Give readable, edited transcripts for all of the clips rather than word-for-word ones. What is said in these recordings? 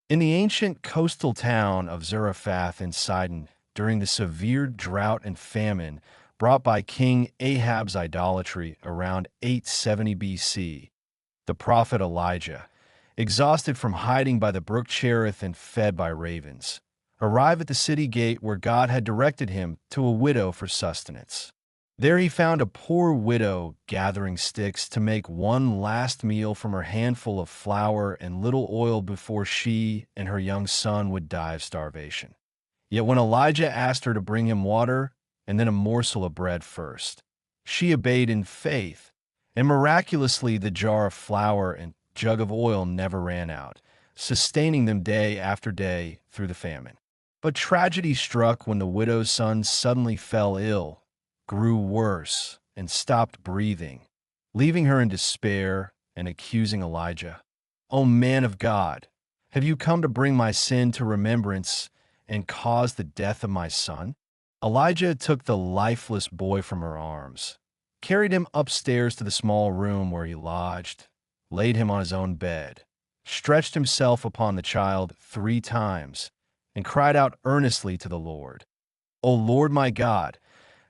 In the ancient coastal town of Zarephath in Sidon, during the severe drought and famine brought by King Ahab's idolatry around 870 BC, the prophet Elijah, exhausted from hiding by the brook Cherith and fed by ravens, arrived at the city gate where God had directed him to a widow for sustenance. There he found a poor widow gathering sticks to make one last meal from her handful of flour and little oil before she and her young son would die of starvation. Yet when Elijah asked her to bring him water and then a morsel of bread first, she obeyed in faith, and miraculously the jar of flour and jug of oil never ran out, sustaining them day after day through the famine. But tragedy struck when the widow's son suddenly fell ill, grew worse, and stopped breathing, leaving her in despair and accusing Elijah. "O man of God, have you come to bring my sin to remembrance and cause the death of my son?" Elijah took the lifeless boy from her arms, carried him upstairs to the small room where he lodged, laid him on his own bed, stretched himself upon the child 3 times, and cried out earnestly to the Lord, "O Lord my God,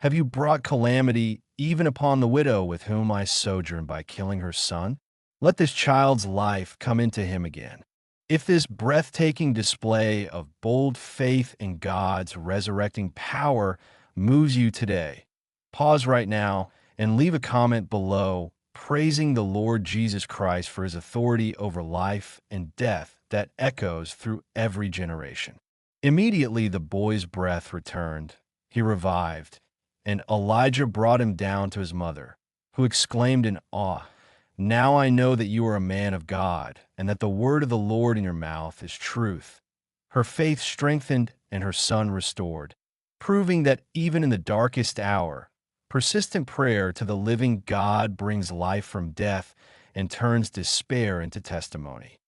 have you brought calamity even upon the widow with whom I sojourn by killing her son? Let this child's life come into him again." If this breathtaking display of bold faith in God's resurrecting power moves you today, pause right now and leave a comment below praising the Lord Jesus Christ for his authority over life and death that echoes through every generation. Immediately the boy's breath returned, he revived, and Elijah brought him down to his mother, who exclaimed in awe, "Now I know that you are a man of God, and that the word of the Lord in your mouth is truth." Her faith strengthened and her son restored, proving that even in the darkest hour, persistent prayer to the living God brings life from death and turns despair into testimony.